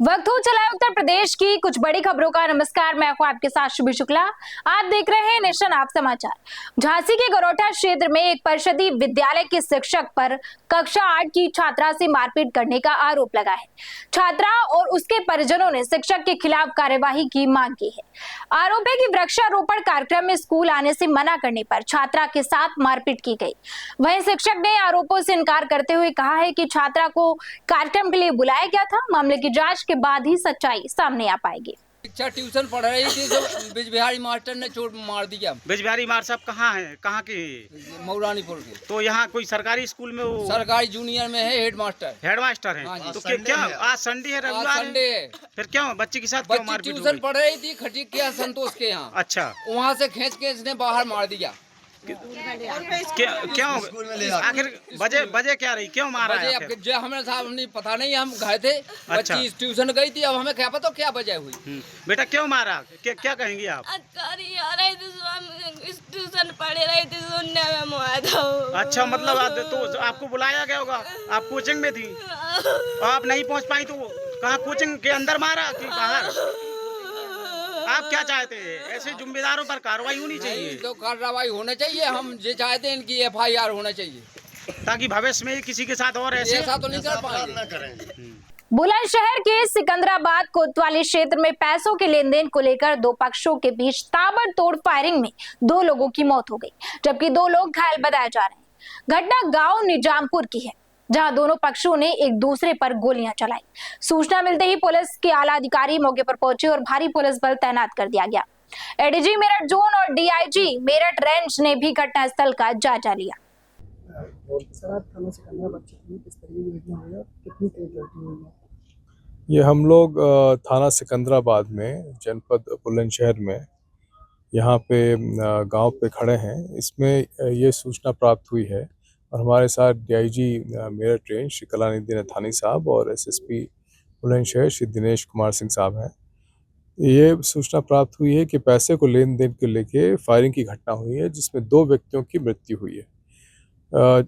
वक्त हो चला है उत्तर प्रदेश की कुछ बड़ी खबरों का। नमस्कार, मैं हूं आपके साथ शुभी शुक्ला। आप देख रहे हैं नेशन आप समाचार। झांसी के गरोटा क्षेत्र में एक परिषदीय विद्यालय के शिक्षक पर कक्षा 8 की छात्रा से मारपीट करने का आरोप लगा है। छात्रा और उसके परिजनों ने शिक्षक के खिलाफ कार्यवाही की मांग की है। आरोप है कि वृक्षारोपण कार्यक्रम में स्कूल आने से मना करने पर छात्रा के साथ मारपीट की गई। वहीं शिक्षक ने आरोपों से इनकार करते हुए कहा है कि छात्रा को कार्यक्रम के लिए बुलाया गया था। मामले की जांच के बाद ही सच्चाई सामने आ पाएगी। शिक्षा ट्यूशन पढ़ रही थी तो बिजबिहारी मास्टर ने चोट मार दिया। बिजबिहारी मास्टर साहब कहाँ हैं, कहाँ के? मौरानीपुर के। तो यहाँ कोई सरकारी स्कूल में वो सरकारी जूनियर में है हेडमास्टर हैं। हाँ तो क्या आज संडे है, रविवार संडे है, फिर क्यों बच्चे के साथ क्यों मारपीट हो ट्यूशन गई? पढ़ रही थी खटीक के संतोष के यहाँ। अच्छा, वहाँ से खींच के इसने बाहर मार दिया। क्यों आखिर वजह क्या रही, क्यों मारा है? हमें साहब नहीं पता नहीं, हम गए थे। अच्छा। बच्ची ट्यूशन गई थी, अब हमें क्या पता क्या वजह हुई। बेटा क्यों मारा, क्या कहेंगे आप? ट्यूशन पढ़े रही थी, सुनने में मुआ था। अच्छा, मतलब तो आपको बुलाया गया होगा, आप कोचिंग में थी, आप नहीं पहुंच पाई, तो कहाँ कोचिंग के अंदर मारा कि बाहर? आप क्या चाहते हैं? ऐसे जिम्मेदारों पर कार्रवाई होनी चाहिए। तो कार्रवाई होना चाहिए, हम ये चाहते हैं इनकी FIR होना चाहिए, ताकि भविष्य में किसी के साथ और ऐसा तो नहीं कर पाएंगे। बुलंदशहर के सिकंदराबाद कोतवाली क्षेत्र में पैसों के लेन देन को लेकर दो पक्षों के बीच ताबड़तोड़ फायरिंग में 2 लोगों की मौत हो गई, जबकि 2 लोग घायल बताए जा रहे हैं। घटना गांव निजामपुर की है, जहां दोनों पक्षों ने एक दूसरे पर गोलियां चलाई। सूचना मिलते ही पुलिस के आला अधिकारी मौके पर पहुंचे और भारी पुलिस बल तैनात कर दिया गया। ADG मेरठ जोन और DIG मेरठ रेंज ने भी घटनास्थल का जायजा लिया। ये हम लोग थाना सिकंदराबाद में जनपद बुलंदशहर में यहाँ पे गांव पे खड़े हैं। इसमें ये सूचना प्राप्त हुई है और हमारे साथ DIG मेरठ रेंज श्री कलानिधि थानी साहब और SSP बुलंदशहर श्री दिनेश कुमार सिंह साहब हैं। ये सूचना प्राप्त हुई है कि पैसे को लेन देन को लेके फायरिंग की घटना हुई है, जिसमें 2 व्यक्तियों की मृत्यु हुई है।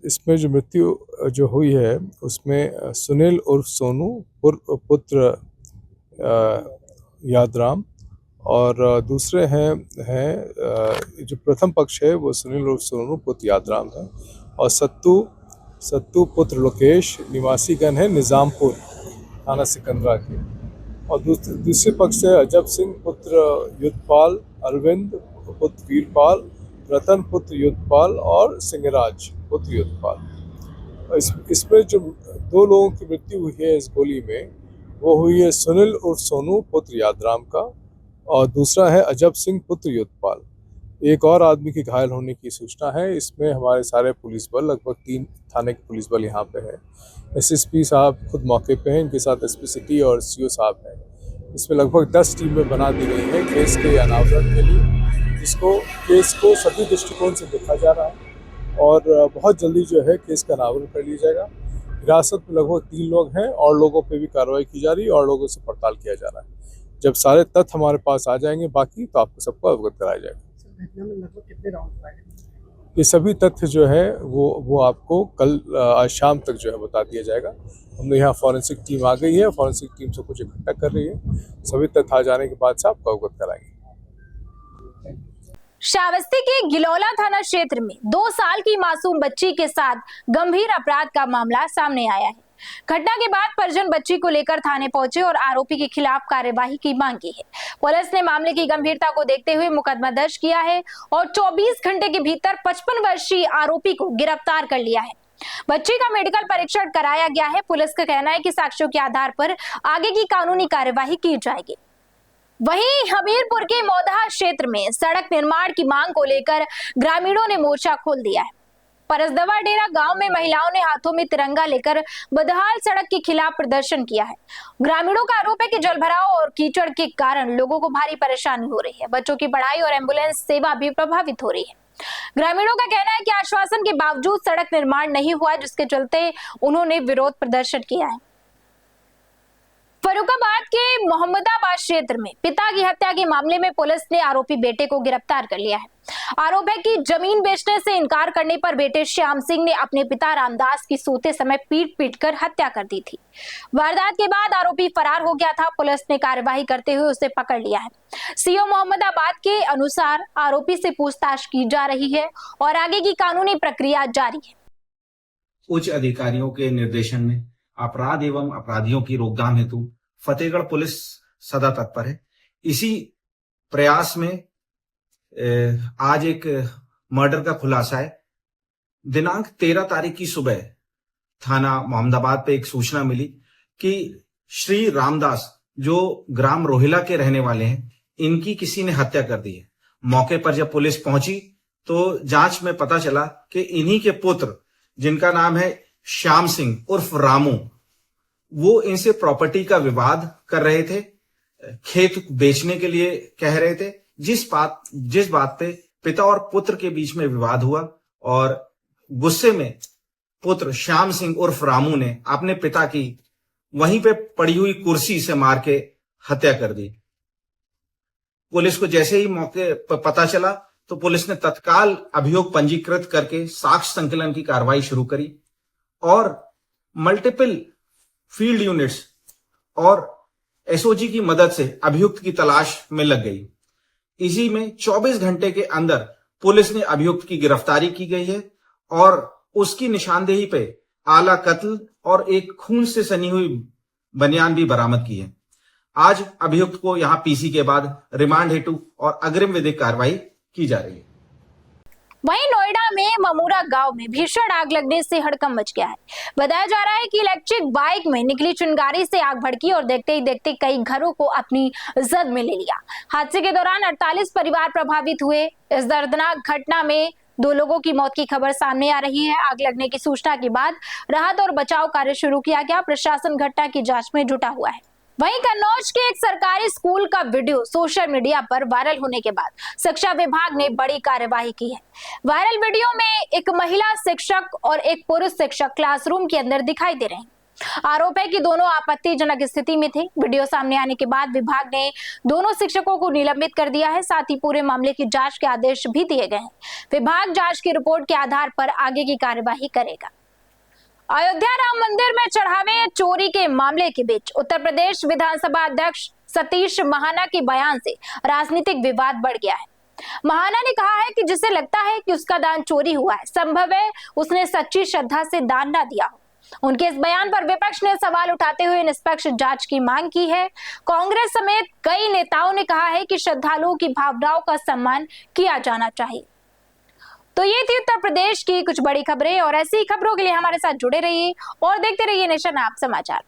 इसमें जो मृत्यु जो हुई है उसमें सुनील उर्फ सोनू पुत्र यादराम, और दूसरे हैं जो प्रथम पक्ष है वो सुनील उर्फ सोनू पुत्र यादराम है, और सत्तू पुत्र लोकेश निवासी गण है निजामपुर थाना सिकंदरा के, और दूसरे पक्ष से अजब सिंह पुत्र युद्धपाल, अरविंद पुत्र वीरपाल, रतन पुत्र युद्धपाल और सिंहराज पुत्र युद्धपाल। इसमें जो 2 लोगों की मृत्यु हुई है इस गोली में, वो हुई है सुनील उर्फ सोनू पुत्र यादराम का, और दूसरा है अजब सिंह पुत्र युद्धपाल। एक और आदमी के घायल होने की सूचना है। इसमें हमारे सारे पुलिस बल, लगभग 3 थाने के पुलिस बल यहाँ पे है। SSP साहब खुद मौके पे हैं, इनके साथ SP सिटी और CO साहब हैं। इसमें लगभग 10 टीमें बना दी गई हैं केस के अनावरण के लिए, जिसको केस को सभी दृष्टिकोण से देखा जा रहा है और बहुत जल्दी जो है केस का अनावरण कर लिया जाएगा। हिरासत में लगभग 3 लोग हैं और लोगों पे भी कार्रवाई की जा रही है और लोगों से पड़ताल किया जा रहा है। जब सारे तथ्य हमारे पास आ जाएंगे बाकी, तो आपको सबको अवगत कराया जाएगा। ये सभी तथ्य जो है वो आपको कल आज शाम तक जो है बता दिया जाएगा। हमने यहाँ फॉरेंसिक टीम आ गई है, फॉरेंसिक टीम से कुछ इकट्ठा कर रही है। सभी तथ्य आ जाने के बाद से आपको अवगत कराएंगे। श्रावस्ती के गिलौला थाना क्षेत्र में 2 साल की मासूम बच्ची के साथ गंभीर अपराध का मामला सामने आया है। घटना के बाद परिजन बच्ची को लेकर थाने पहुंचे और आरोपी के खिलाफ कार्यवाही की मांग की है। पुलिस ने मामले की गंभीरता को देखते हुए मुकदमा दर्ज किया है और 24 घंटे के भीतर 55 वर्षीय आरोपी को गिरफ्तार कर लिया है। बच्ची का मेडिकल परीक्षण कराया गया है। पुलिस का कहना है कि साक्ष्यों के आधार पर आगे की कानूनी कार्यवाही की जाएगी। वहीं हमीरपुर के मौधा क्षेत्र में सड़क निर्माण की मांग को लेकर ग्रामीणों ने मोर्चा खोल दिया है। परसदवा डेरा गांव में महिलाओं ने हाथों में तिरंगा लेकर बदहाल सड़क के खिलाफ प्रदर्शन किया है। ग्रामीणों का आरोप है कि जलभराव और कीचड़ के कारण लोगों को भारी परेशानी हो रही है। बच्चों की पढ़ाई और एम्बुलेंस सेवा भी प्रभावित हो रही है। ग्रामीणों का कहना है कि आश्वासन के बावजूद सड़क निर्माण नहीं हुआ, जिसके चलते उन्होंने विरोध प्रदर्शन किया है। फर्रुखाबाद के मोहम्मदाबाद क्षेत्र में पिता की हत्या के मामले में पुलिस ने आरोपी बेटे को गिरफ्तार कर लिया है। आरोप है कि जमीन बेचने से इनकार करने पर बेटे श्याम सिंह ने अपने पिता रामदास की सोते समय पीट कर हत्या कर दी थी। वारदात के बाद आरोपी फरार हो गया था। पुलिस ने कार्यवाही करते हुए उसे पकड़ लिया है। सीओ मोहम्मदाबाद के अनुसार आरोपी से पूछताछ की जा रही है और आगे की कानूनी प्रक्रिया जारी है। उच्च अधिकारियों के निर्देशन में अपराध एवं अपराधियों की रोकथाम हेतु फतेहगढ़ पुलिस सदा तत्पर है। इसी प्रयास में आज एक मर्डर का खुलासा है। दिनांक 13 तारीख की सुबह थाना मोहम्मदाबाद पे एक सूचना मिली कि श्री रामदास जो ग्राम रोहिला के रहने वाले हैं, इनकी किसी ने हत्या कर दी है। मौके पर जब पुलिस पहुंची तो जांच में पता चला कि इन्हीं के पुत्र, जिनका नाम है श्याम सिंह उर्फ रामू, वो इनसे प्रॉपर्टी का विवाद कर रहे थे, खेत बेचने के लिए कह रहे थे। जिस बात पे पिता और पुत्र के बीच में विवाद हुआ और गुस्से में पुत्र श्याम सिंह उर्फ रामू ने अपने पिता की वहीं पे पड़ी हुई कुर्सी से मार के हत्या कर दी। पुलिस को जैसे ही मौके पर पता चला तो पुलिस ने तत्काल अभियोग पंजीकृत करके साक्ष्य संकलन की कार्रवाई शुरू करी और मल्टीपल फील्ड यूनिट्स और एसओजी की मदद से अभियुक्त की तलाश में लग गई। इसी में 24 घंटे के अंदर पुलिस ने अभियुक्त की गिरफ्तारी की गई है और उसकी निशानदेही पे आला कत्ल और एक खून से सनी हुई बनियान भी बरामद की है। आज अभियुक्त को यहां पीसी के बाद रिमांड हेतु और अग्रिम विधिक कार्रवाई की जा रही है। वहीं नोएडा में ममूरा गांव में भीषण आग लगने से हड़कंप मच गया है। बताया जा रहा है कि इलेक्ट्रिक बाइक में निकली चिंगारी से आग भड़की और देखते ही देखते कई घरों को अपनी जद में ले लिया। हादसे के दौरान 48 परिवार प्रभावित हुए। इस दर्दनाक घटना में 2 लोगों की मौत की खबर सामने आ रही है। आग लगने की सूचना के बाद राहत और बचाव कार्य शुरू किया गया। प्रशासन घटना की जांच में जुटा हुआ है। वहीं कन्नौज के एक सरकारी स्कूल का वीडियो सोशल मीडिया पर वायरल होने के बाद शिक्षा विभाग ने बड़ी कार्यवाही की है। वायरल वीडियो में एक महिला शिक्षक और एक पुरुष शिक्षक क्लासरूम के अंदर दिखाई दे रहे हैं। आरोप है कि दोनों आपत्तिजनक स्थिति में थे। वीडियो सामने आने के बाद विभाग ने दोनों शिक्षकों को निलंबित कर दिया है। साथ ही पूरे मामले की जांच के आदेश भी दिए गए हैं। विभाग जांच की रिपोर्ट के आधार पर आगे की कार्यवाही करेगा। अयोध्या राम मंदिर में चढ़ावे चोरी के मामले के बीच उत्तर प्रदेश विधानसभा अध्यक्ष सतीश महाना के बयान से राजनीतिक विवाद बढ़ गया है। महाना ने कहा है कि जिसे लगता है कि उसका दान चोरी हुआ है, संभव है उसने सच्ची श्रद्धा से दान न दिया हो। उनके इस बयान पर विपक्ष ने सवाल उठाते हुए निष्पक्ष जांच की मांग की है। कांग्रेस समेत कई नेताओं ने कहा है कि श्रद्धालुओं की भावनाओं का सम्मान किया जाना चाहिए। तो ये थी उत्तर प्रदेश की कुछ बड़ी खबरें और ऐसी खबरों के लिए हमारे साथ जुड़े रहिए और देखते रहिए नेशन ऐप समाचार।